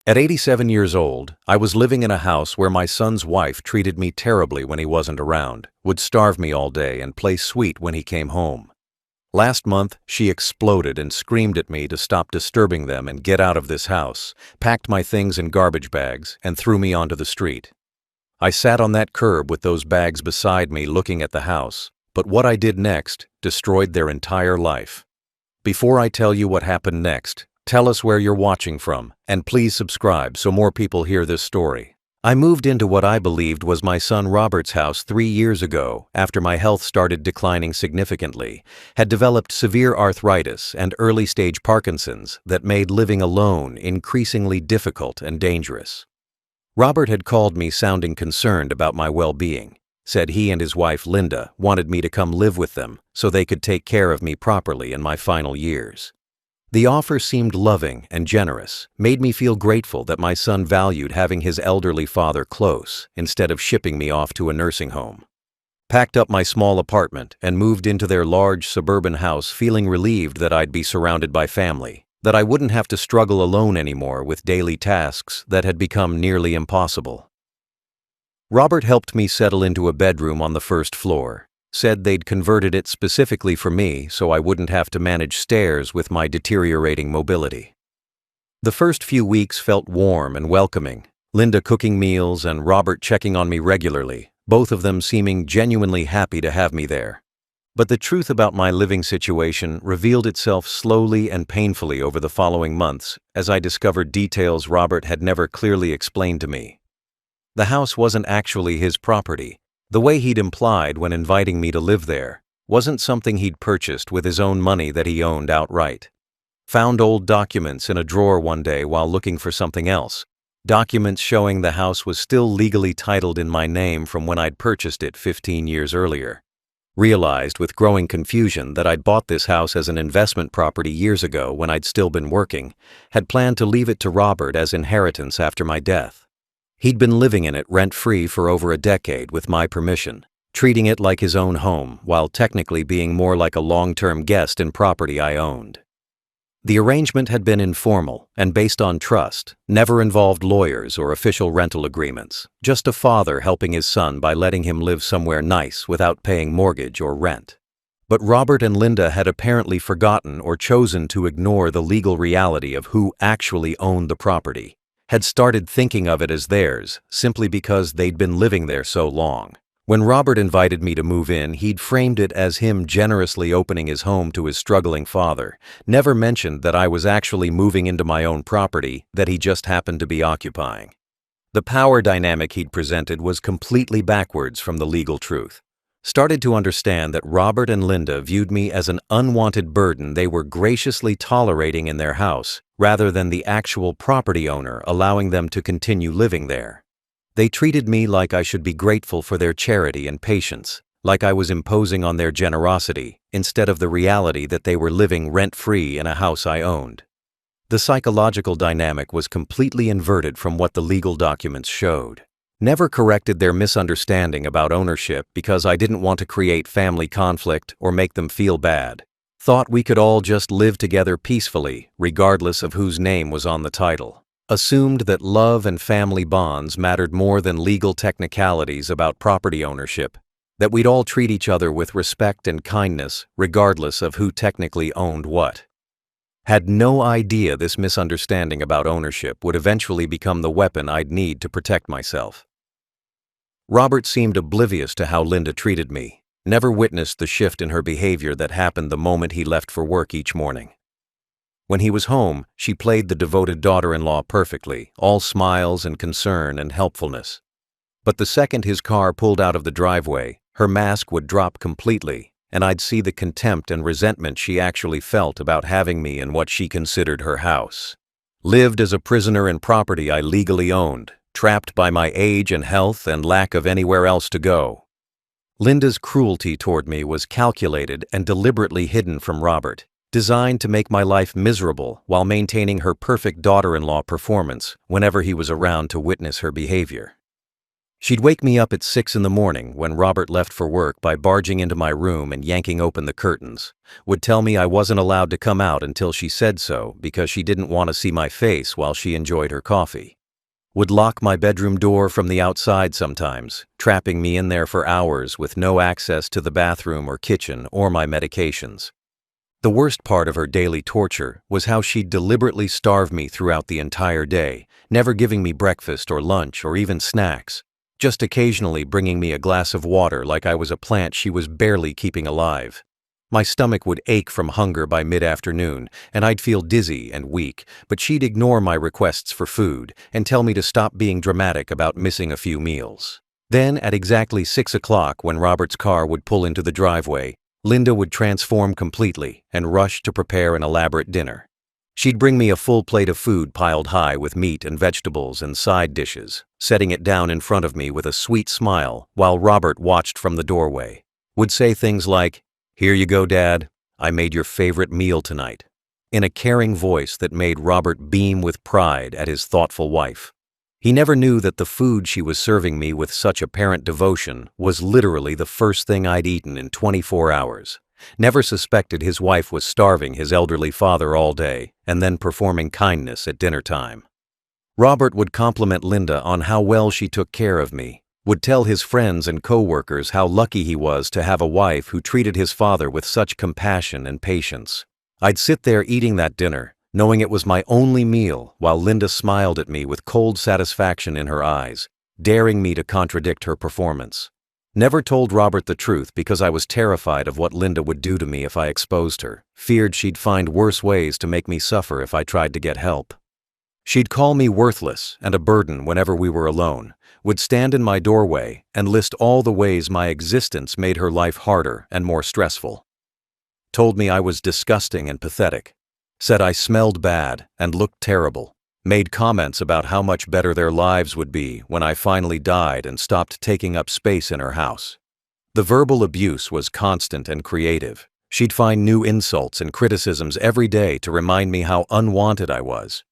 At 87 years old, I was living in a house where my son's wife treated me terribly when he wasn't around, would starve me all day and play sweet when he came home. Last month, she exploded and screamed at me to stop disturbing them and get out of this house, packed my things in garbage bags, and threw me onto the street. I sat on that curb with those bags beside me looking at the house, but what I did next destroyed their entire life. Before I tell you what happened next, tell us where you're watching from, and please subscribe so more people hear this story. I moved into what I believed was my son Robert's house 3 years ago after my health started declining significantly, had developed severe arthritis and early-stage Parkinson's that made living alone increasingly difficult and dangerous. Robert had called me sounding concerned about my well-being, said he and his wife Linda wanted me to come live with them so they could take care of me properly in my final years. The offer seemed loving and generous, made me feel grateful that my son valued having his elderly father close instead of shipping me off to a nursing home. Packed up my small apartment and moved into their large suburban house feeling relieved that I'd be surrounded by family, that I wouldn't have to struggle alone anymore with daily tasks that had become nearly impossible. Robert helped me settle into a bedroom on the first floor. Said they'd converted it specifically for me so I wouldn't have to manage stairs with my deteriorating mobility. The first few weeks felt warm and welcoming, Linda cooking meals and Robert checking on me regularly, both of them seeming genuinely happy to have me there. But the truth about my living situation revealed itself slowly and painfully over the following months as I discovered details Robert had never clearly explained to me. The house wasn't actually his property. The way he'd implied when inviting me to live there wasn't something he'd purchased with his own money that he owned outright. Found old documents in a drawer one day while looking for something else, documents showing the house was still legally titled in my name from when I'd purchased it 15 years earlier. Realized with growing confusion that I'd bought this house as an investment property years ago when I'd still been working, had planned to leave it to Robert as inheritance after my death. He'd been living in it rent-free for over a decade with my permission, treating it like his own home while technically being more like a long-term guest in property I owned. The arrangement had been informal and based on trust, never involved lawyers or official rental agreements, just a father helping his son by letting him live somewhere nice without paying mortgage or rent. But Robert and Linda had apparently forgotten or chosen to ignore the legal reality of who actually owned the property. Had started thinking of it as theirs simply because they'd been living there so long. When Robert invited me to move in, he'd framed it as him generously opening his home to his struggling father, never mentioned that I was actually moving into my own property that he just happened to be occupying. The power dynamic he'd presented was completely backwards from the legal truth. Started to understand that Robert and Linda viewed me as an unwanted burden they were graciously tolerating in their house, rather than the actual property owner allowing them to continue living there. They treated me like I should be grateful for their charity and patience, like I was imposing on their generosity, instead of the reality that they were living rent-free in a house I owned. The psychological dynamic was completely inverted from what the legal documents showed. Never corrected their misunderstanding about ownership because I didn't want to create family conflict or make them feel bad. Thought we could all just live together peacefully, regardless of whose name was on the title. Assumed that love and family bonds mattered more than legal technicalities about property ownership. That we'd all treat each other with respect and kindness, regardless of who technically owned what. Had no idea this misunderstanding about ownership would eventually become the weapon I'd need to protect myself. Robert seemed oblivious to how Linda treated me, never witnessed the shift in her behavior that happened the moment he left for work each morning. When he was home, she played the devoted daughter-in-law perfectly, all smiles and concern and helpfulness. But the second his car pulled out of the driveway, her mask would drop completely, and I'd see the contempt and resentment she actually felt about having me in what she considered her house. Lived as a prisoner in property I legally owned, trapped by my age and health and lack of anywhere else to go. Linda's cruelty toward me was calculated and deliberately hidden from Robert, designed to make my life miserable while maintaining her perfect daughter-in-law performance whenever he was around to witness her behavior. She'd wake me up at 6 in the morning when Robert left for work by barging into my room and yanking open the curtains. Would tell me I wasn't allowed to come out until she said so because she didn't want to see my face while she enjoyed her coffee. Would lock my bedroom door from the outside sometimes, trapping me in there for hours with no access to the bathroom or kitchen or my medications. The worst part of her daily torture was how she'd deliberately starve me throughout the entire day, never giving me breakfast or lunch or even snacks, just occasionally bringing me a glass of water like I was a plant she was barely keeping alive. My stomach would ache from hunger by mid-afternoon, and I'd feel dizzy and weak, but she'd ignore my requests for food and tell me to stop being dramatic about missing a few meals. Then, at exactly 6 o'clock when Robert's car would pull into the driveway, Linda would transform completely and rush to prepare an elaborate dinner. She'd bring me a full plate of food piled high with meat and vegetables and side dishes, setting it down in front of me with a sweet smile while Robert watched from the doorway. Would say things like, "Here you go, Dad. I made your favorite meal tonight," in a caring voice that made Robert beam with pride at his thoughtful wife. He never knew that the food she was serving me with such apparent devotion was literally the first thing I'd eaten in 24 hours. Never suspected his wife was starving his elderly father all day and then performing kindness at dinner time. Robert would compliment Linda on how well she took care of me, would tell his friends and co-workers how lucky he was to have a wife who treated his father with such compassion and patience. I'd sit there eating that dinner, knowing it was my only meal, while Linda smiled at me with cold satisfaction in her eyes, daring me to contradict her performance. Never told Robert the truth because I was terrified of what Linda would do to me if I exposed her, feared she'd find worse ways to make me suffer if I tried to get help. She'd call me worthless and a burden whenever we were alone, would stand in my doorway and list all the ways my existence made her life harder and more stressful. Told me I was disgusting and pathetic, said I smelled bad and looked terrible, made comments about how much better their lives would be when I finally died and stopped taking up space in her house. The verbal abuse was constant and creative. She'd find new insults and criticisms every day to remind me how unwanted I was.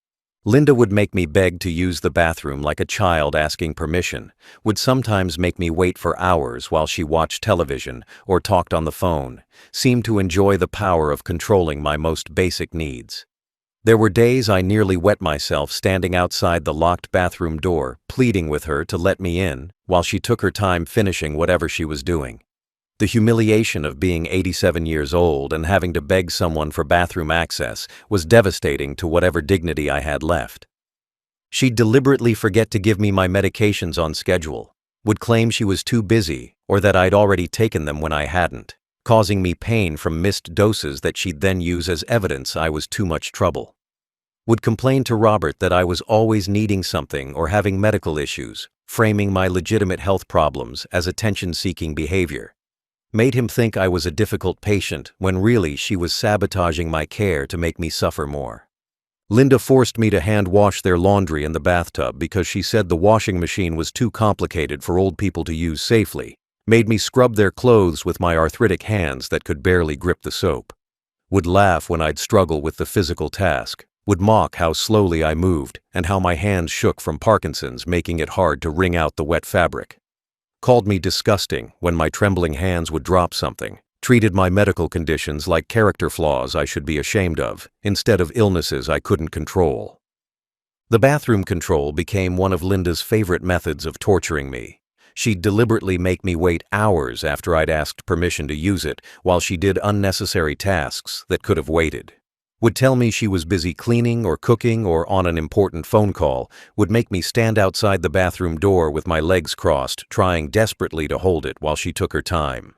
Linda would make me beg to use the bathroom like a child asking permission, would sometimes make me wait for hours while she watched television or talked on the phone, seemed to enjoy the power of controlling my most basic needs. There were days I nearly wet myself standing outside the locked bathroom door, pleading with her to let me in, while she took her time finishing whatever she was doing. The humiliation of being 87 years old and having to beg someone for bathroom access was devastating to whatever dignity I had left. She'd deliberately forget to give me my medications on schedule, would claim she was too busy or that I'd already taken them when I hadn't, causing me pain from missed doses that she'd then use as evidence I was too much trouble. Would complain to Robert that I was always needing something or having medical issues, framing my legitimate health problems as attention-seeking behavior. Made him think I was a difficult patient when really she was sabotaging my care to make me suffer more. Linda forced me to hand wash their laundry in the bathtub because she said the washing machine was too complicated for old people to use safely, made me scrub their clothes with my arthritic hands that could barely grip the soap. Would laugh when I'd struggle with the physical task, would mock how slowly I moved and how my hands shook from Parkinson's, making it hard to wring out the wet fabric. Called me disgusting when my trembling hands would drop something, treated my medical conditions like character flaws I should be ashamed of, instead of illnesses I couldn't control. The bathroom control became one of Linda's favorite methods of torturing me. She'd deliberately make me wait hours after I'd asked permission to use it while she did unnecessary tasks that could have waited. Would tell me she was busy cleaning or cooking or on an important phone call, would make me stand outside the bathroom door with my legs crossed, trying desperately to hold it while she took her time.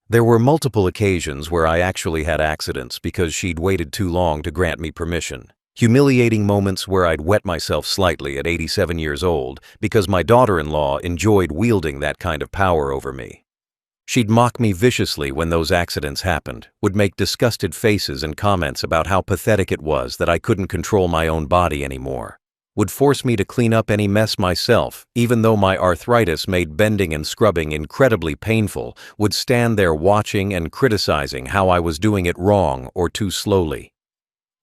There were multiple occasions where I actually had accidents because she'd waited too long to grant me permission. Humiliating moments where I'd wet myself slightly at 87 years old because my daughter-in-law enjoyed wielding that kind of power over me. She'd mock me viciously when those accidents happened, would make disgusted faces and comments about how pathetic it was that I couldn't control my own body anymore. Would force me to clean up any mess myself, even though my arthritis made bending and scrubbing incredibly painful, would stand there watching and criticizing how I was doing it wrong or too slowly.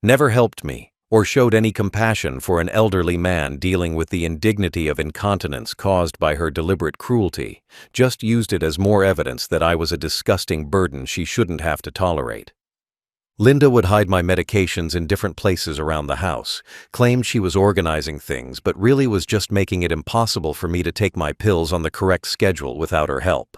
Never helped me, or showed any compassion for an elderly man dealing with the indignity of incontinence caused by her deliberate cruelty, just used it as more evidence that I was a disgusting burden she shouldn't have to tolerate. Linda would hide my medications in different places around the house, claimed she was organizing things, but really was just making it impossible for me to take my pills on the correct schedule without her help.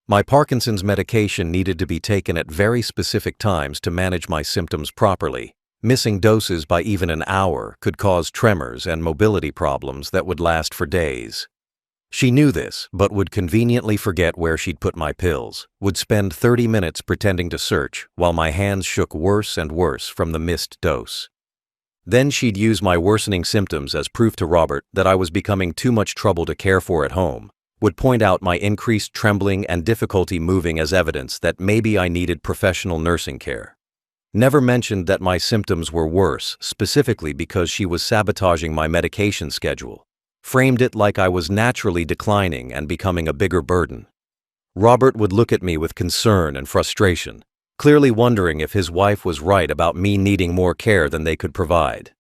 My Parkinson's medication needed to be taken at very specific times to manage my symptoms properly. Missing doses by even an hour could cause tremors and mobility problems that would last for days. She knew this, but would conveniently forget where she'd put my pills, would spend 30 minutes pretending to search while my hands shook worse and worse from the missed dose. Then she'd use my worsening symptoms as proof to Robert that I was becoming too much trouble to care for at home, would point out my increased trembling and difficulty moving as evidence that maybe I needed professional nursing care. Never mentioned that my symptoms were worse, specifically because she was sabotaging my medication schedule. Framed it like I was naturally declining and becoming a bigger burden. Robert would look at me with concern and frustration, clearly wondering if his wife was right about me needing more care than they could provide.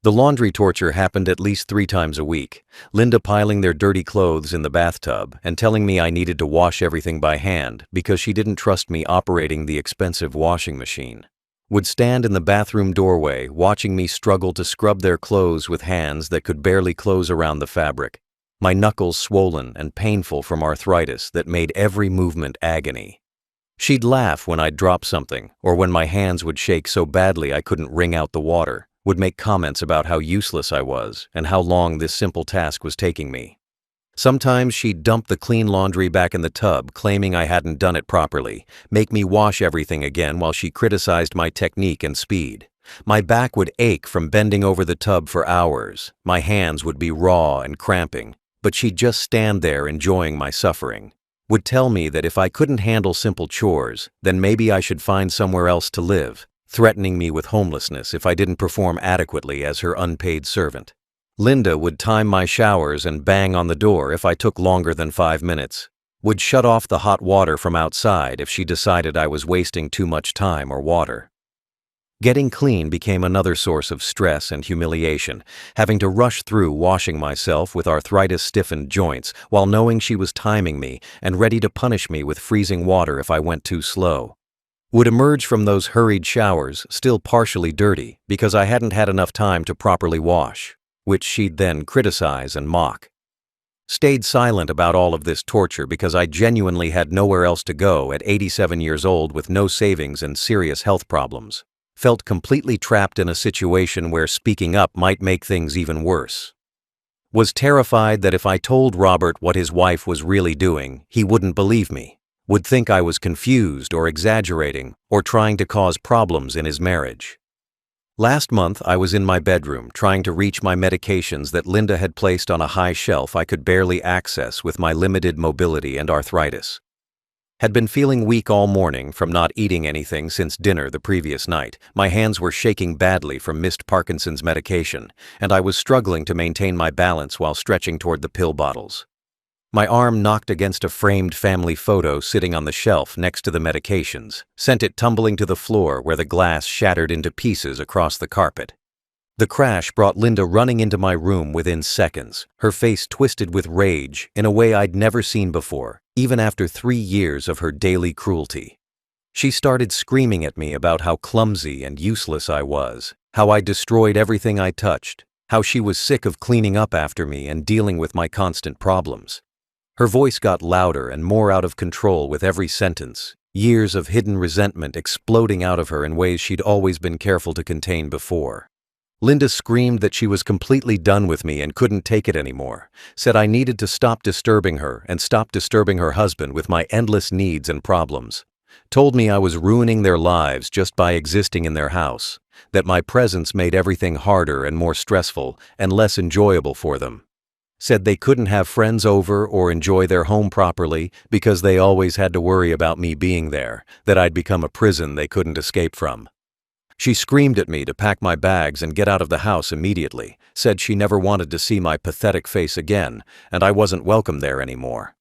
The laundry torture happened at least 3 times a week, Linda piling their dirty clothes in the bathtub and telling me I needed to wash everything by hand because she didn't trust me operating the expensive washing machine. Would stand in the bathroom doorway watching me struggle to scrub their clothes with hands that could barely close around the fabric, my knuckles swollen and painful from arthritis that made every movement agony. She'd laugh when I'd drop something, or when my hands would shake so badly I couldn't wring out the water, would make comments about how useless I was and how long this simple task was taking me. Sometimes she'd dump the clean laundry back in the tub, claiming I hadn't done it properly, make me wash everything again while she criticized my technique and speed. My back would ache from bending over the tub for hours, my hands would be raw and cramping, but she'd just stand there enjoying my suffering. Would tell me that if I couldn't handle simple chores, then maybe I should find somewhere else to live, threatening me with homelessness if I didn't perform adequately as her unpaid servant. Linda would time my showers and bang on the door if I took longer than 5 minutes, would shut off the hot water from outside if she decided I was wasting too much time or water. Getting clean became another source of stress and humiliation, having to rush through washing myself with arthritis-stiffened joints while knowing she was timing me and ready to punish me with freezing water if I went too slow. Would emerge from those hurried showers still partially dirty because I hadn't had enough time to properly wash, which she'd then criticize and mock. Stayed silent about all of this torture because I genuinely had nowhere else to go at 87 years old with no savings and serious health problems. Felt completely trapped in a situation where speaking up might make things even worse. Was terrified that if I told Robert what his wife was really doing, he wouldn't believe me, would think I was confused or exaggerating or trying to cause problems in his marriage. Last month, I was in my bedroom trying to reach my medications that Linda had placed on a high shelf I could barely access with my limited mobility and arthritis. Had been feeling weak all morning from not eating anything since dinner the previous night. My hands were shaking badly from missed Parkinson's medication, and I was struggling to maintain my balance while stretching toward the pill bottles. My arm knocked against a framed family photo sitting on the shelf next to the medications, sent it tumbling to the floor where the glass shattered into pieces across the carpet. The crash brought Linda running into my room within seconds, her face twisted with rage in a way I'd never seen before, even after 3 years of her daily cruelty. She started screaming at me about how clumsy and useless I was, how I destroyed everything I touched, how she was sick of cleaning up after me and dealing with my constant problems. Her voice got louder and more out of control with every sentence, years of hidden resentment exploding out of her in ways she'd always been careful to contain before. Linda screamed that she was completely done with me and couldn't take it anymore, said I needed to stop disturbing her and stop disturbing her husband with my endless needs and problems. Told me I was ruining their lives just by existing in their house, that my presence made everything harder and more stressful and less enjoyable for them. Said they couldn't have friends over or enjoy their home properly because they always had to worry about me being there, that I'd become a prison they couldn't escape from. She screamed at me to pack my bags and get out of the house immediately, said she never wanted to see my pathetic face again, and I wasn't welcome there anymore.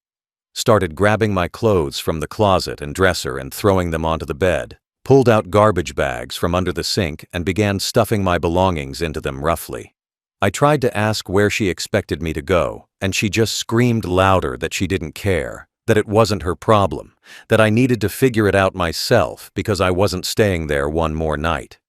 Started grabbing my clothes from the closet and dresser and throwing them onto the bed, pulled out garbage bags from under the sink and began stuffing my belongings into them roughly. I tried to ask where she expected me to go, and she just screamed louder that she didn't care, that it wasn't her problem, that I needed to figure it out myself because I wasn't staying there one more night.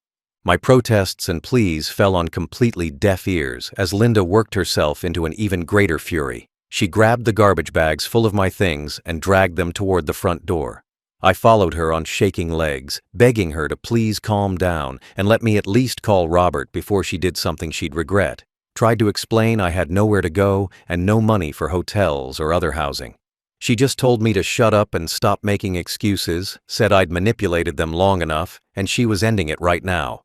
My protests and pleas fell on completely deaf ears as Linda worked herself into an even greater fury. She grabbed the garbage bags full of my things and dragged them toward the front door. I followed her on shaking legs, begging her to please calm down and let me at least call Robert before she did something she'd regret. Tried to explain I had nowhere to go and no money for hotels or other housing. She just told me to shut up and stop making excuses, said I'd manipulated them long enough, and she was ending it right now.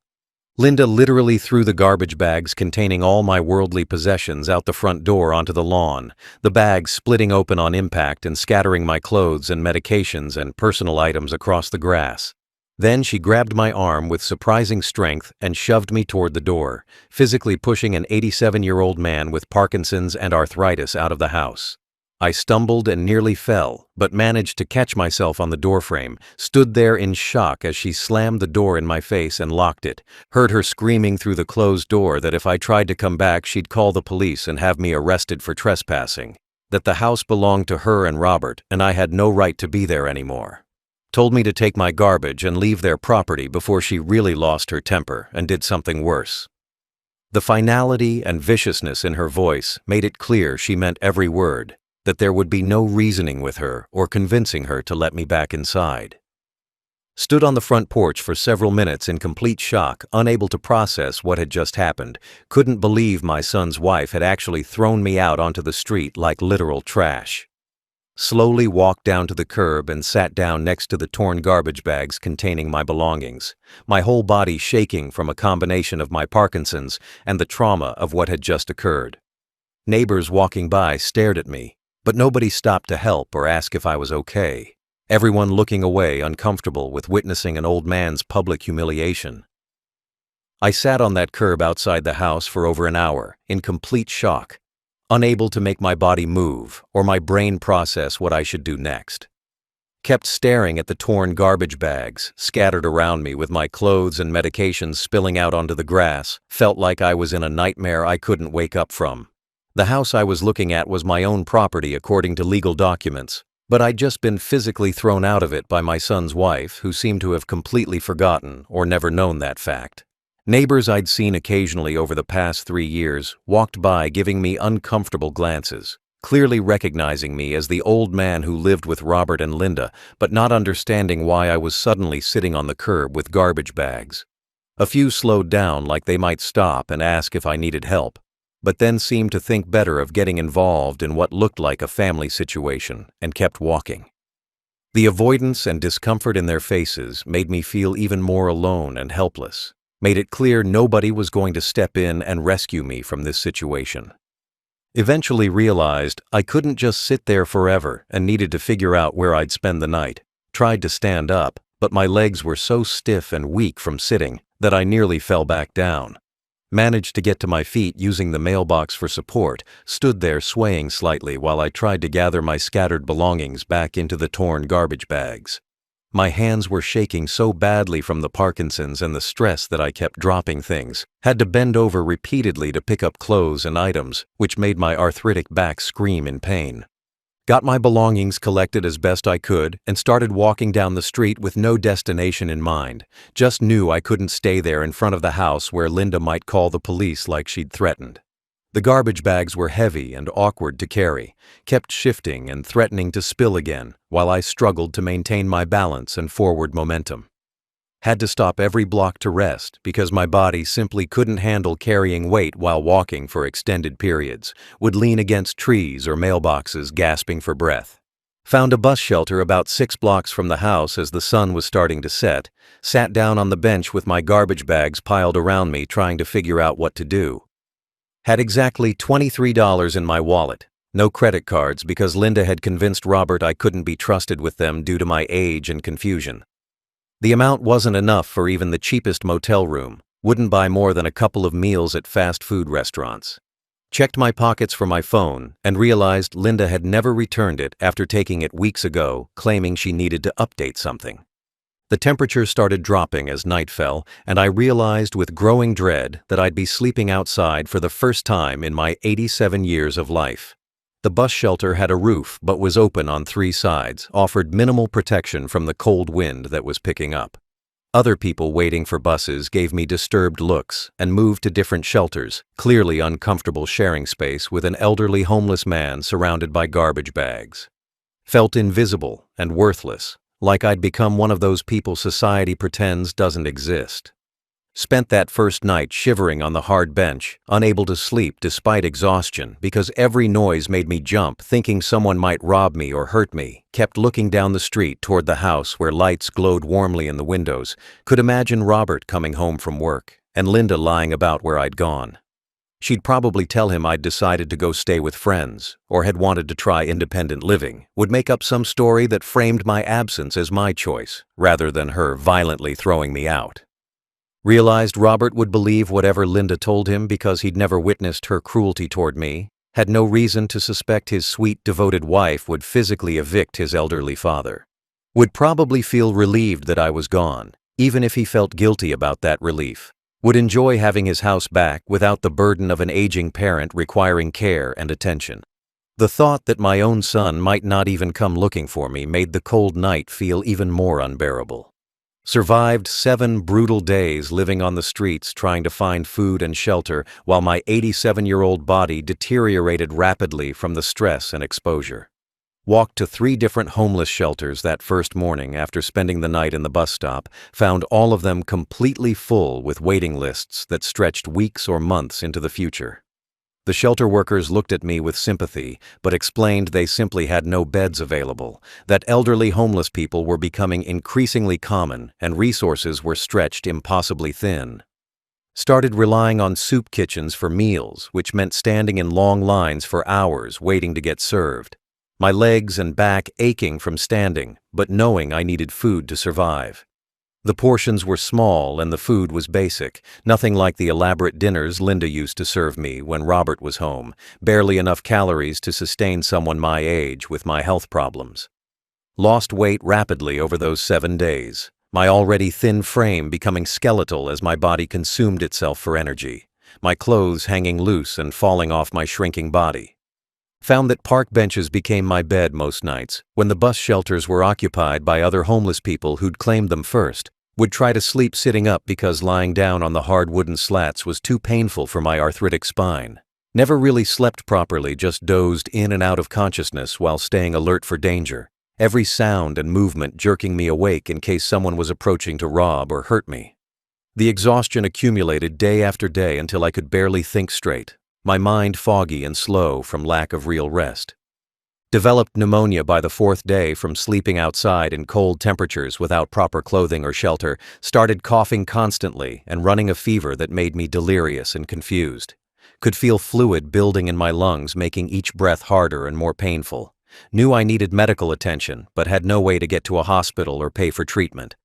Linda literally threw the garbage bags containing all my worldly possessions out the front door onto the lawn, the bags splitting open on impact and scattering my clothes and medications and personal items across the grass. Then she grabbed my arm with surprising strength and shoved me toward the door, physically pushing an 87-year-old man with Parkinson's and arthritis out of the house. I stumbled and nearly fell, but managed to catch myself on the doorframe, stood there in shock as she slammed the door in my face and locked it, heard her screaming through the closed door that if I tried to come back she'd call the police and have me arrested for trespassing, that the house belonged to her and Robert and I had no right to be there anymore. Told me to take my garbage and leave their property before she really lost her temper and did something worse. The finality and viciousness in her voice made it clear she meant every word, that there would be no reasoning with her or convincing her to let me back inside. Stood on the front porch for several minutes in complete shock, unable to process what had just happened, couldn't believe my son's wife had actually thrown me out onto the street like literal trash. Slowly walked down to the curb and sat down next to the torn garbage bags containing my belongings, my whole body shaking from a combination of my Parkinson's and the trauma of what had just occurred. Neighbors walking by stared at me, but nobody stopped to help or ask if I was okay. Everyone looking away, uncomfortable with witnessing an old man's public humiliation. I sat on that curb outside the house for over an hour, in complete shock, unable to make my body move or my brain process what I should do next. Kept staring at the torn garbage bags scattered around me with my clothes and medications spilling out onto the grass, felt like I was in a nightmare I couldn't wake up from. The house I was looking at was my own property according to legal documents, but I'd just been physically thrown out of it by my son's wife, who seemed to have completely forgotten or never known that fact. Neighbors I'd seen occasionally over the past 3 years walked by giving me uncomfortable glances, clearly recognizing me as the old man who lived with Robert and Linda, but not understanding why I was suddenly sitting on the curb with garbage bags. A few slowed down like they might stop and ask if I needed help, but then seemed to think better of getting involved in what looked like a family situation and kept walking. The avoidance and discomfort in their faces made me feel even more alone and helpless, made it clear nobody was going to step in and rescue me from this situation. Eventually realized I couldn't just sit there forever and needed to figure out where I'd spend the night. Tried to stand up, but my legs were so stiff and weak from sitting that I nearly fell back down. Managed to get to my feet using the mailbox for support, stood there swaying slightly while I tried to gather my scattered belongings back into the torn garbage bags. My hands were shaking so badly from the Parkinson's and the stress that I kept dropping things, had to bend over repeatedly to pick up clothes and items, which made my arthritic back scream in pain. Got my belongings collected as best I could and started walking down the street with no destination in mind. Just knew I couldn't stay there in front of the house where Linda might call the police like she'd threatened. The garbage bags were heavy and awkward to carry, kept shifting and threatening to spill again, while I struggled to maintain my balance and forward momentum. Had to stop every block to rest because my body simply couldn't handle carrying weight while walking for extended periods, would lean against trees or mailboxes gasping for breath. Found a bus shelter about 6 blocks from the house as the sun was starting to set, sat down on the bench with my garbage bags piled around me trying to figure out what to do. Had exactly $23 in my wallet, no credit cards because Linda had convinced Robert I couldn't be trusted with them due to my age and confusion. The amount wasn't enough for even the cheapest motel room, wouldn't buy more than a couple of meals at fast food restaurants. Checked my pockets for my phone and realized Linda had never returned it after taking it weeks ago, claiming she needed to update something. The temperature started dropping as night fell, and I realized with growing dread that I'd be sleeping outside for the first time in my 87 years of life. The bus shelter had a roof but was open on 3 sides, offered minimal protection from the cold wind that was picking up. Other people waiting for buses gave me disturbed looks and moved to different shelters, clearly uncomfortable sharing space with an elderly homeless man surrounded by garbage bags. Felt invisible and worthless, like I'd become one of those people society pretends doesn't exist. Spent that first night shivering on the hard bench, unable to sleep despite exhaustion because every noise made me jump, thinking someone might rob me or hurt me. Kept looking down the street toward the house where lights glowed warmly in the windows. Could imagine Robert coming home from work and Linda lying about where I'd gone. She'd probably tell him I'd decided to go stay with friends or had wanted to try independent living, would make up some story that framed my absence as my choice rather than her violently throwing me out. Realized Robert would believe whatever Linda told him because he'd never witnessed her cruelty toward me, had no reason to suspect his sweet, devoted wife would physically evict his elderly father. Would probably feel relieved that I was gone, even if he felt guilty about that relief. Would enjoy having his house back without the burden of an aging parent requiring care and attention. The thought that my own son might not even come looking for me made the cold night feel even more unbearable. Survived 7 brutal days living on the streets trying to find food and shelter while my 87-year-old body deteriorated rapidly from the stress and exposure. Walked to 3 different homeless shelters that first morning after spending the night in the bus stop, found all of them completely full with waiting lists that stretched weeks or months into the future. The shelter workers looked at me with sympathy, but explained they simply had no beds available, that elderly homeless people were becoming increasingly common and resources were stretched impossibly thin. Started relying on soup kitchens for meals, which meant standing in long lines for hours waiting to get served. My legs and back aching from standing, but knowing I needed food to survive. The portions were small and the food was basic, nothing like the elaborate dinners Linda used to serve me when Robert was home, barely enough calories to sustain someone my age with my health problems. Lost weight rapidly over those 7 days, my already thin frame becoming skeletal as my body consumed itself for energy, my clothes hanging loose and falling off my shrinking body. Found that park benches became my bed most nights, when the bus shelters were occupied by other homeless people who'd claimed them first. Would try to sleep sitting up because lying down on the hard wooden slats was too painful for my arthritic spine. Never really slept properly, just dozed in and out of consciousness while staying alert for danger, every sound and movement jerking me awake in case someone was approaching to rob or hurt me. The exhaustion accumulated day after day until I could barely think straight, my mind foggy and slow from lack of real rest. Developed pneumonia by the 4th day from sleeping outside in cold temperatures without proper clothing or shelter, started coughing constantly and running a fever that made me delirious and confused. Could feel fluid building in my lungs, making each breath harder and more painful. Knew I needed medical attention, but had no way to get to a hospital or pay for treatment.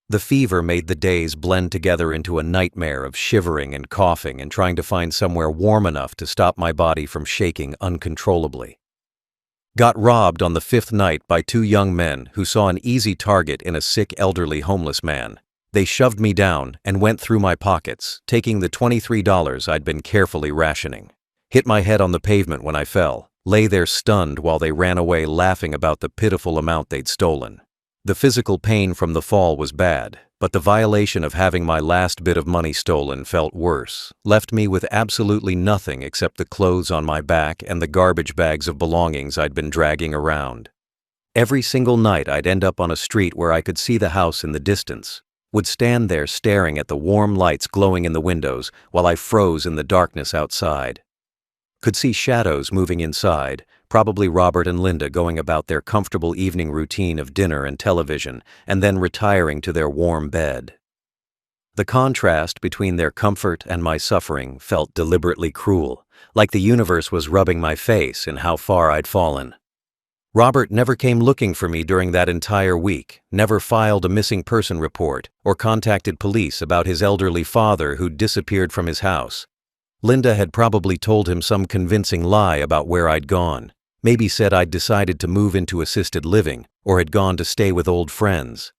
The fever made the days blend together into a nightmare of shivering and coughing and trying to find somewhere warm enough to stop my body from shaking uncontrollably. Got robbed on the 5th night by 2 young men who saw an easy target in a sick elderly homeless man. They shoved me down and went through my pockets, taking the $23 I'd been carefully rationing. Hit my head on the pavement when I fell, lay there stunned while they ran away laughing about the pitiful amount they'd stolen. The physical pain from the fall was bad, but the violation of having my last bit of money stolen felt worse, left me with absolutely nothing except the clothes on my back and the garbage bags of belongings I'd been dragging around. Every single night I'd end up on a street where I could see the house in the distance, would stand there staring at the warm lights glowing in the windows while I froze in the darkness outside. Could see shadows moving inside, probably Robert and Linda going about their comfortable evening routine of dinner and television, and then retiring to their warm bed. The contrast between their comfort and my suffering felt deliberately cruel, like the universe was rubbing my face in how far I'd fallen. Robert never came looking for me during that entire week, never filed a missing person report, or contacted police about his elderly father who'd disappeared from his house. Linda had probably told him some convincing lie about where I'd gone, maybe said I'd decided to move into assisted living or had gone to stay with old friends.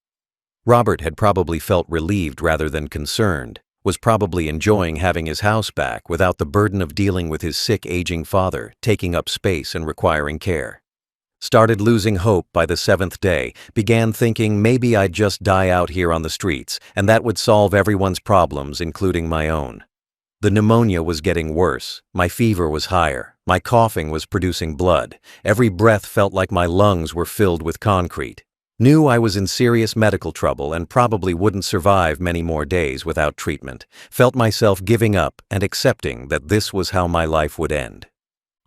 Robert had probably felt relieved rather than concerned, was probably enjoying having his house back without the burden of dealing with his sick, aging father, taking up space and requiring care. Started losing hope by the seventh day, began thinking maybe I'd just die out here on the streets, and that would solve everyone's problems, including my own. The pneumonia was getting worse, my fever was higher, my coughing was producing blood, every breath felt like my lungs were filled with concrete. Knew I was in serious medical trouble and probably wouldn't survive many more days without treatment. Felt myself giving up and accepting that this was how my life would end.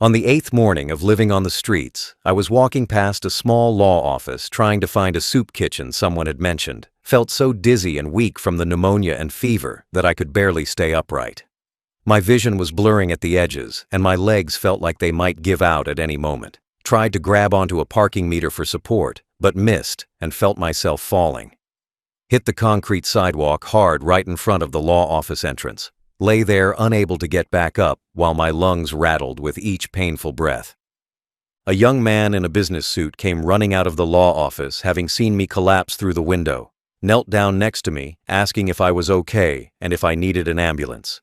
On the 8th morning of living on the streets, I was walking past a small law office trying to find a soup kitchen someone had mentioned. Felt so dizzy and weak from the pneumonia and fever that I could barely stay upright. My vision was blurring at the edges, and my legs felt like they might give out at any moment. Tried to grab onto a parking meter for support, but missed and felt myself falling. Hit the concrete sidewalk hard right in front of the law office entrance. Lay there unable to get back up while my lungs rattled with each painful breath. A young man in a business suit came running out of the law office, having seen me collapse through the window. Knelt down next to me, asking if I was okay and if I needed an ambulance.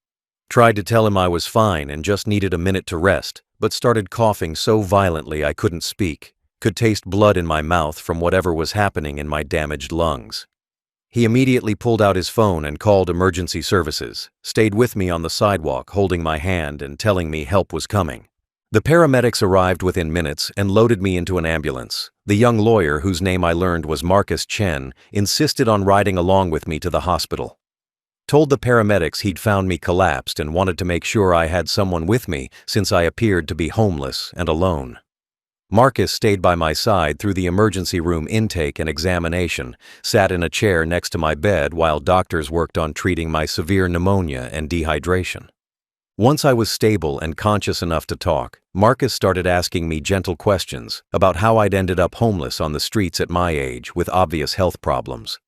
Tried to tell him I was fine and just needed a minute to rest, but started coughing so violently I couldn't speak. Could taste blood in my mouth from whatever was happening in my damaged lungs. He immediately pulled out his phone and called emergency services, stayed with me on the sidewalk holding my hand and telling me help was coming. The paramedics arrived within minutes and loaded me into an ambulance. The young lawyer, whose name I learned was Marcus Chen, insisted on riding along with me to the hospital. Told the paramedics he'd found me collapsed and wanted to make sure I had someone with me since I appeared to be homeless and alone. Marcus stayed by my side through the emergency room intake and examination, sat in a chair next to my bed while doctors worked on treating my severe pneumonia and dehydration. Once I was stable and conscious enough to talk, Marcus started asking me gentle questions about how I'd ended up homeless on the streets at my age with obvious health problems.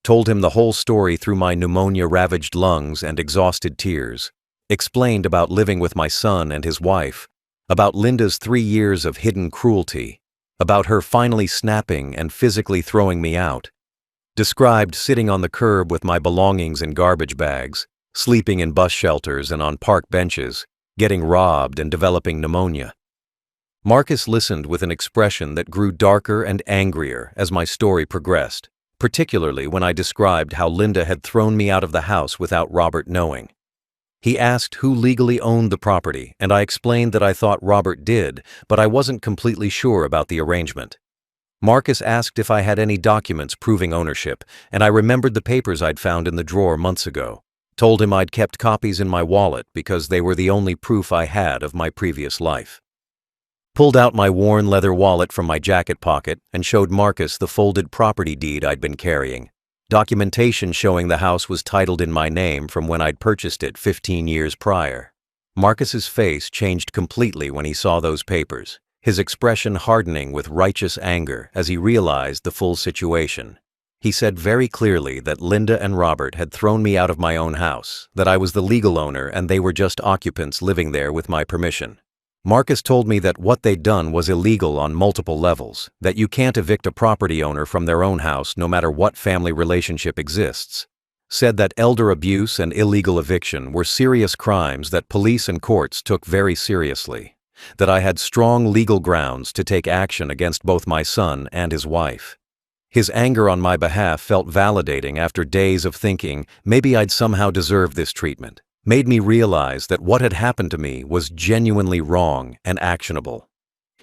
Told him the whole story through my pneumonia-ravaged lungs and exhausted tears. Explained about living with my son and his wife. About Linda's 3 years of hidden cruelty. About her finally snapping and physically throwing me out. Described sitting on the curb with my belongings in garbage bags, sleeping in bus shelters and on park benches, getting robbed and developing pneumonia. Marcus listened with an expression that grew darker and angrier as my story progressed. Particularly when I described how Linda had thrown me out of the house without Robert knowing. He asked who legally owned the property, and I explained that I thought Robert did, but I wasn't completely sure about the arrangement. Marcus asked if I had any documents proving ownership, and I remembered the papers I'd found in the drawer months ago. Told him I'd kept copies in my wallet because they were the only proof I had of my previous life. Pulled out my worn leather wallet from my jacket pocket and showed Marcus the folded property deed I'd been carrying. Documentation showing the house was titled in my name from when I'd purchased it 15 years prior. Marcus's face changed completely when he saw those papers, his expression hardening with righteous anger as he realized the full situation. He said very clearly that Linda and Robert had thrown me out of my own house, that I was the legal owner and they were just occupants living there with my permission. Marcus told me that what they'd done was illegal on multiple levels, that you can't evict a property owner from their own house no matter what family relationship exists. Said that elder abuse and illegal eviction were serious crimes that police and courts took very seriously. That I had strong legal grounds to take action against both my son and his wife. His anger on my behalf felt validating after days of thinking maybe I'd somehow deserve this treatment. Made me realize that what had happened to me was genuinely wrong and actionable.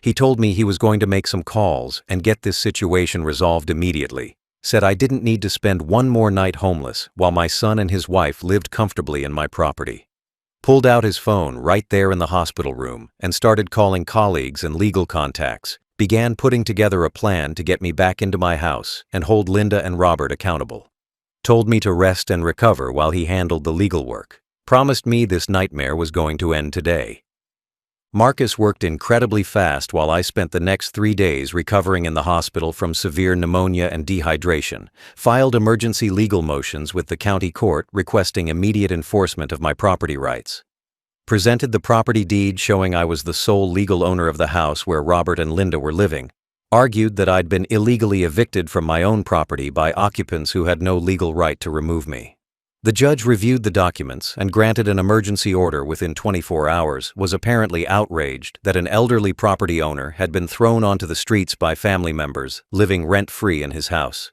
He told me he was going to make some calls and get this situation resolved immediately. Said I didn't need to spend one more night homeless while my son and his wife lived comfortably in my property. Pulled out his phone right there in the hospital room and started calling colleagues and legal contacts. Began putting together a plan to get me back into my house and hold Linda and Robert accountable. Told me to rest and recover while he handled the legal work. Promised me this nightmare was going to end today. Marcus worked incredibly fast while I spent the next 3 days recovering in the hospital from severe pneumonia and dehydration, filed emergency legal motions with the county court requesting immediate enforcement of my property rights. Presented the property deed showing I was the sole legal owner of the house where Robert and Linda were living, argued that I'd been illegally evicted from my own property by occupants who had no legal right to remove me. The judge reviewed the documents and granted an emergency order within 24 hours, was apparently outraged that an elderly property owner had been thrown onto the streets by family members living rent-free in his house.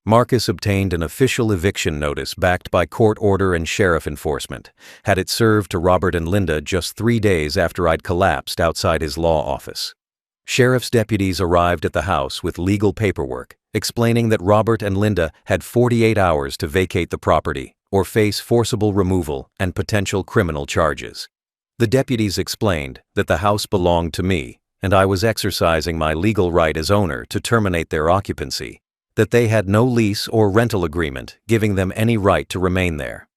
Marcus obtained an official eviction notice backed by court order and sheriff enforcement, had it served to Robert and Linda just 3 days after I'd collapsed outside his law office. Sheriff's deputies arrived at the house with legal paperwork, explaining that Robert and Linda had 48 hours to vacate the property or face forcible removal and potential criminal charges. The deputies explained that the house belonged to me and I was exercising my legal right as owner to terminate their occupancy, that they had no lease or rental agreement giving them any right to remain there.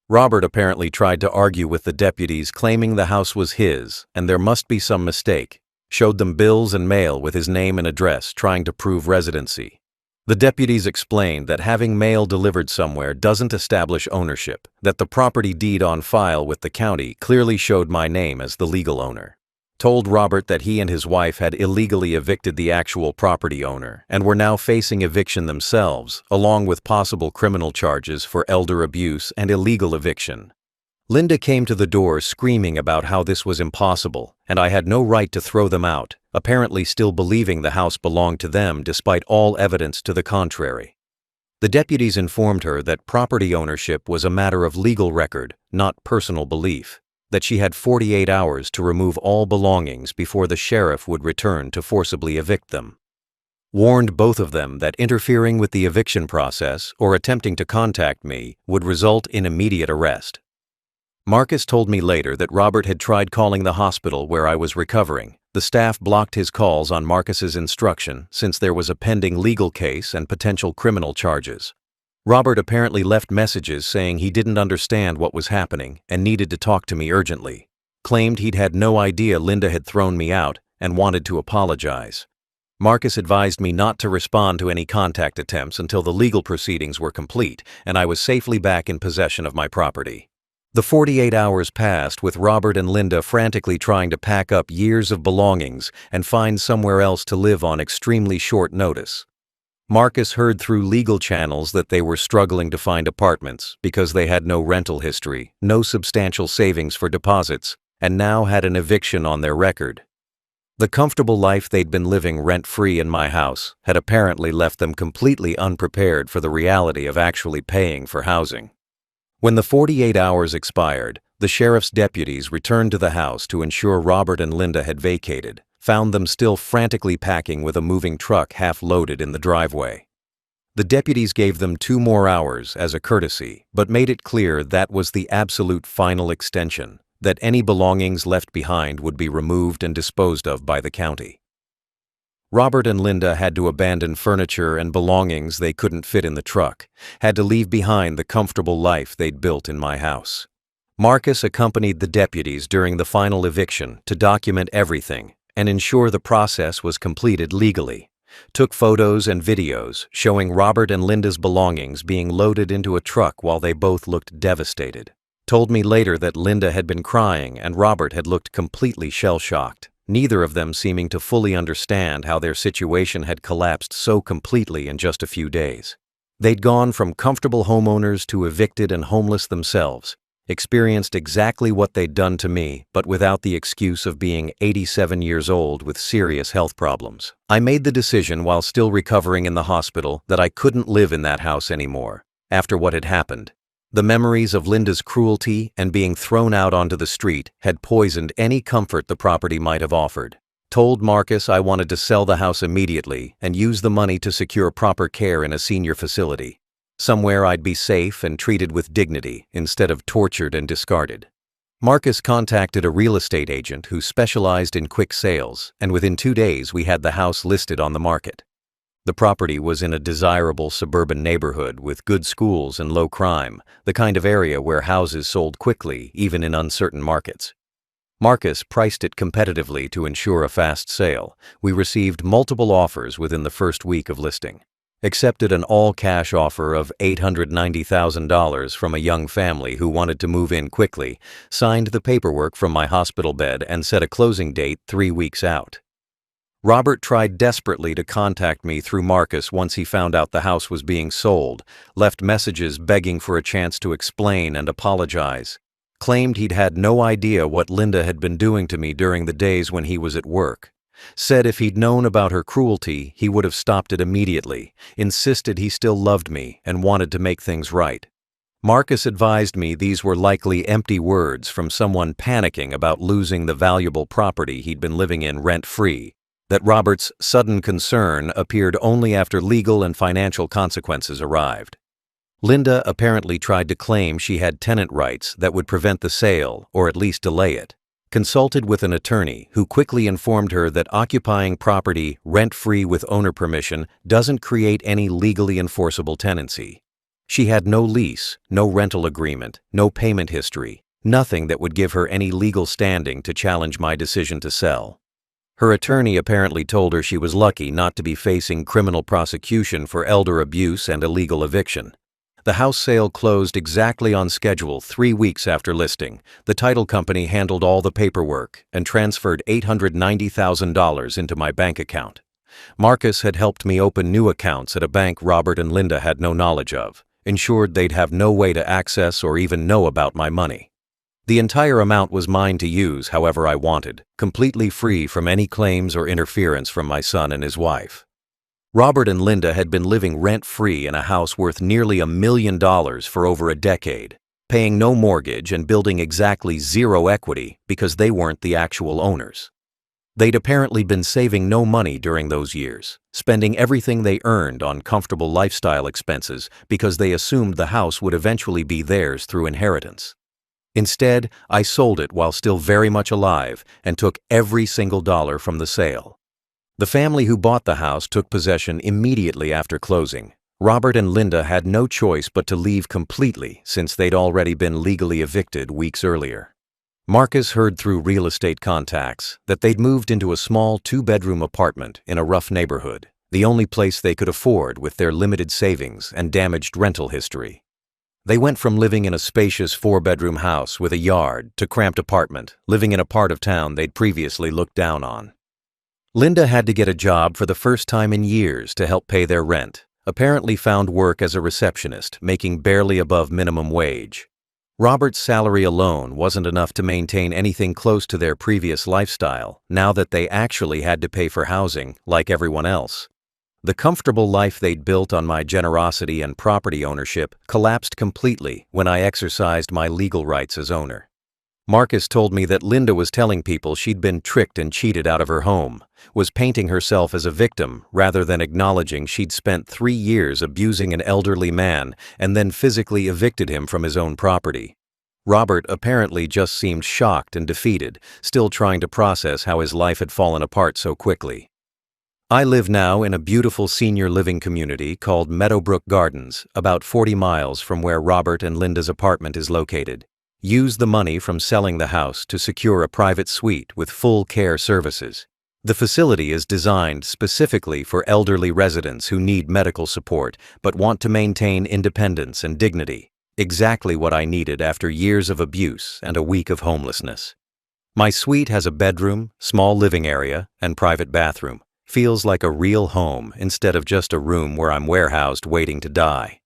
Robert apparently tried to argue with the deputies, claiming the house was his and there must be some mistake, showed them bills and mail with his name and address trying to prove residency. The deputies explained that having mail delivered somewhere doesn't establish ownership, that the property deed on file with the county clearly showed my name as the legal owner. Told Robert that he and his wife had illegally evicted the actual property owner and were now facing eviction themselves, along with possible criminal charges for elder abuse and illegal eviction. Linda came to the door screaming about how this was impossible and I had no right to throw them out, apparently still believing the house belonged to them despite all evidence to the contrary. The deputies informed her that property ownership was a matter of legal record, not personal belief, that she had 48 hours to remove all belongings before the sheriff would return to forcibly evict them. Warned both of them that interfering with the eviction process or attempting to contact me would result in immediate arrest. Marcus told me later that Robert had tried calling the hospital where I was recovering. The staff blocked his calls on Marcus's instruction since there was a pending legal case and potential criminal charges. Robert apparently left messages saying he didn't understand what was happening and needed to talk to me urgently. Claimed he'd had no idea Linda had thrown me out and wanted to apologize. Marcus advised me not to respond to any contact attempts until the legal proceedings were complete and I was safely back in possession of my property. The 48 hours passed with Robert and Linda frantically trying to pack up years of belongings and find somewhere else to live on extremely short notice. Marcus heard through legal channels that they were struggling to find apartments because they had no rental history, no substantial savings for deposits, and now had an eviction on their record. The comfortable life they'd been living rent-free in my house had apparently left them completely unprepared for the reality of actually paying for housing. When the 48 hours expired, the sheriff's deputies returned to the house to ensure Robert and Linda had vacated, found them still frantically packing with a moving truck half-loaded in the driveway. The deputies gave them 2 more hours as a courtesy, but made it clear that was the absolute final extension, that any belongings left behind would be removed and disposed of by the county. Robert and Linda had to abandon furniture and belongings they couldn't fit in the truck, had to leave behind the comfortable life they'd built in my house. Marcus accompanied the deputies during the final eviction to document everything and ensure the process was completed legally. Took photos and videos showing Robert and Linda's belongings being loaded into a truck while they both looked devastated. Told me later that Linda had been crying and Robert had looked completely shell-shocked, neither of them seeming to fully understand how their situation had collapsed so completely in just a few days. They'd gone from comfortable homeowners to evicted and homeless themselves, experienced exactly what they'd done to me, but without the excuse of being 87 years old with serious health problems. I made the decision while still recovering in the hospital that I couldn't live in that house anymore, after what had happened. The memories of Linda's cruelty and being thrown out onto the street had poisoned any comfort the property might have offered. Told Marcus I wanted to sell the house immediately and use the money to secure proper care in a senior facility, somewhere I'd be safe and treated with dignity instead of tortured and discarded. Marcus contacted a real estate agent who specialized in quick sales, and within 2 days we had the house listed on the market. The property was in a desirable suburban neighborhood with good schools and low crime, the kind of area where houses sold quickly even in uncertain markets. Marcus priced it competitively to ensure a fast sale. We received multiple offers within the first week of listing. Accepted an all-cash offer of $890,000 from a young family who wanted to move in quickly, signed the paperwork from my hospital bed and set a closing date 3 weeks out. Robert tried desperately to contact me through Marcus once he found out the house was being sold, left messages begging for a chance to explain and apologize. Claimed he'd had no idea what Linda had been doing to me during the days when he was at work. Said if he'd known about her cruelty, he would have stopped it immediately. Insisted he still loved me and wanted to make things right. Marcus advised me these were likely empty words from someone panicking about losing the valuable property he'd been living in rent-free. That Robert's sudden concern appeared only after legal and financial consequences arrived. Linda apparently tried to claim she had tenant rights that would prevent the sale, or at least delay it. Consulted with an attorney who quickly informed her that occupying property rent-free with owner permission doesn't create any legally enforceable tenancy. She had no lease, no rental agreement, no payment history, nothing that would give her any legal standing to challenge my decision to sell. Her attorney apparently told her she was lucky not to be facing criminal prosecution for elder abuse and illegal eviction. The house sale closed exactly on schedule 3 weeks after listing. The title company handled all the paperwork and transferred $890,000 into my bank account. Marcus had helped me open new accounts at a bank Robert and Linda had no knowledge of, ensured they'd have no way to access or even know about my money. The entire amount was mine to use however I wanted, completely free from any claims or interference from my son and his wife. Robert and Linda had been living rent-free in a house worth nearly $1 million for over a decade, paying no mortgage and building exactly zero equity because they weren't the actual owners. They'd apparently been saving no money during those years, spending everything they earned on comfortable lifestyle expenses because they assumed the house would eventually be theirs through inheritance. Instead, I sold it while still very much alive and took every single dollar from the sale. The family who bought the house took possession immediately after closing. Robert and Linda had no choice but to leave completely since they'd already been legally evicted weeks earlier. Marcus heard through real estate contacts that they'd moved into a small 2-bedroom apartment in a rough neighborhood, the only place they could afford with their limited savings and damaged rental history. They went from living in a spacious 4-bedroom house with a yard to cramped apartment, living in a part of town they'd previously looked down on. Linda had to get a job for the first time in years to help pay their rent, apparently found work as a receptionist, making barely above minimum wage. Robert's salary alone wasn't enough to maintain anything close to their previous lifestyle, now that they actually had to pay for housing like everyone else. The comfortable life they'd built on my generosity and property ownership collapsed completely when I exercised my legal rights as owner. Marcus told me that Linda was telling people she'd been tricked and cheated out of her home, was painting herself as a victim rather than acknowledging she'd spent 3 years abusing an elderly man and then physically evicted him from his own property. Robert apparently just seemed shocked and defeated, still trying to process how his life had fallen apart so quickly. I live now in a beautiful senior living community called Meadowbrook Gardens, about 40 miles from where Robert and Linda's apartment is located. Use the money from selling the house to secure a private suite with full care services. The facility is designed specifically for elderly residents who need medical support but want to maintain independence and dignity. Exactly what I needed after years of abuse and a week of homelessness. My suite has a bedroom, small living area, and private bathroom. Feels like a real home instead of just a room where I'm warehoused waiting to die.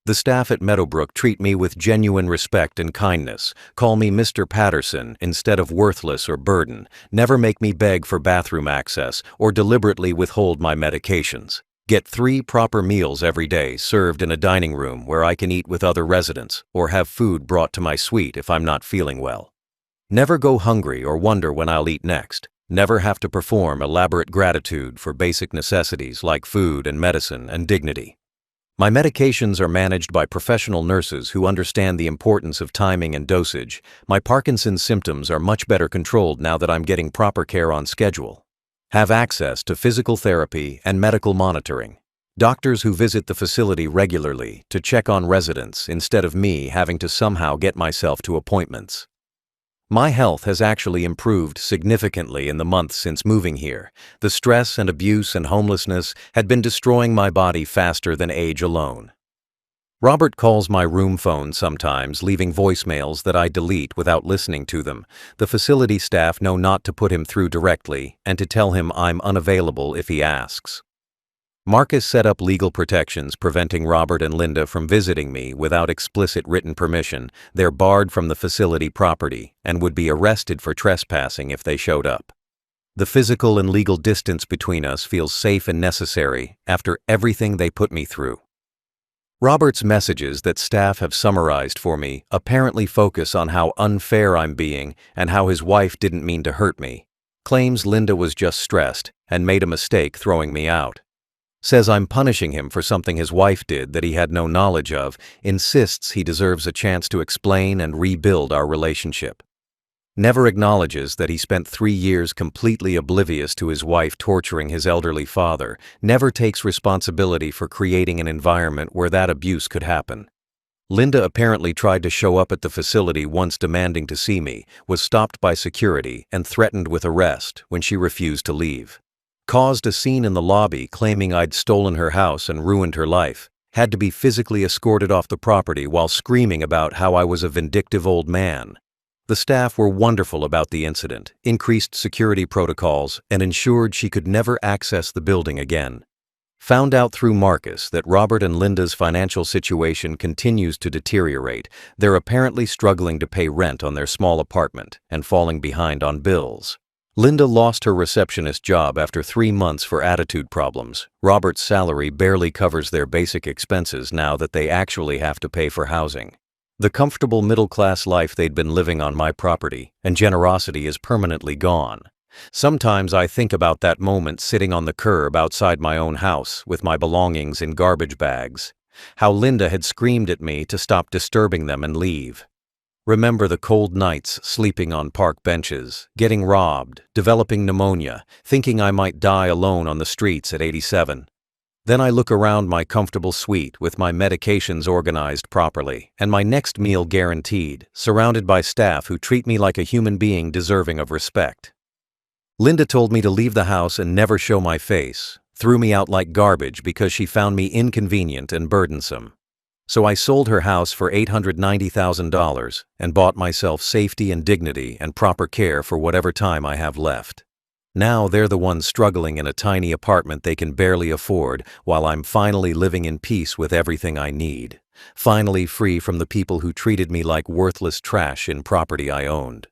The staff at Meadowbrook treat me with genuine respect and kindness, call me Mr. Patterson instead of worthless or burden, never make me beg for bathroom access or deliberately withhold my medications. Get 3 proper meals every day served in a dining room where I can eat with other residents or have food brought to my suite if I'm not feeling well. Never go hungry or wonder when I'll eat next. Never have to perform elaborate gratitude for basic necessities like food and medicine and dignity. My medications are managed by professional nurses who understand the importance of timing and dosage. My Parkinson's symptoms are much better controlled now that I'm getting proper care on schedule. Have access to physical therapy and medical monitoring. Doctors who visit the facility regularly to check on residents instead of me having to somehow get myself to appointments. My health has actually improved significantly in the months since moving here. The stress and abuse and homelessness had been destroying my body faster than age alone. Robert calls my room phone sometimes, leaving voicemails that I delete without listening to them. The facility staff know not to put him through directly and to tell him I'm unavailable if he asks. Marcus set up legal protections preventing Robert and Linda from visiting me without explicit written permission. They're barred from the facility property and would be arrested for trespassing if they showed up. The physical and legal distance between us feels safe and necessary after everything they put me through. Robert's messages that staff have summarized for me apparently focus on how unfair I'm being and how his wife didn't mean to hurt me. Claims Linda was just stressed and made a mistake throwing me out. Says I'm punishing him for something his wife did that he had no knowledge of. Insists he deserves a chance to explain and rebuild our relationship. Never acknowledges that he spent 3 years completely oblivious to his wife torturing his elderly father. Never takes responsibility for creating an environment where that abuse could happen. Linda apparently tried to show up at the facility once demanding to see me, was stopped by security, and threatened with arrest when she refused to leave. Caused a scene in the lobby claiming I'd stolen her house and ruined her life. Had to be physically escorted off the property while screaming about how I was a vindictive old man. The staff were wonderful about the incident, increased security protocols, and ensured she could never access the building again. Found out through Marcus that Robert and Linda's financial situation continues to deteriorate. They're apparently struggling to pay rent on their small apartment and falling behind on bills. Linda lost her receptionist job after 3 months for attitude problems. Robert's salary barely covers their basic expenses now that they actually have to pay for housing. The comfortable middle-class life they'd been living on my property and generosity is permanently gone. Sometimes I think about that moment sitting on the curb outside my own house with my belongings in garbage bags. How Linda had screamed at me to stop disturbing them and leave. Remember the cold nights sleeping on park benches, getting robbed, developing pneumonia, thinking I might die alone on the streets at 87. Then I look around my comfortable suite with my medications organized properly and my next meal guaranteed, surrounded by staff who treat me like a human being deserving of respect. Linda told me to leave the house and never show my face, threw me out like garbage because she found me inconvenient and burdensome. So I sold her house for $890,000 and bought myself safety and dignity and proper care for whatever time I have left. Now they're the ones struggling in a tiny apartment they can barely afford, while I'm finally living in peace with everything I need. Finally free from the people who treated me like worthless trash in property I owned.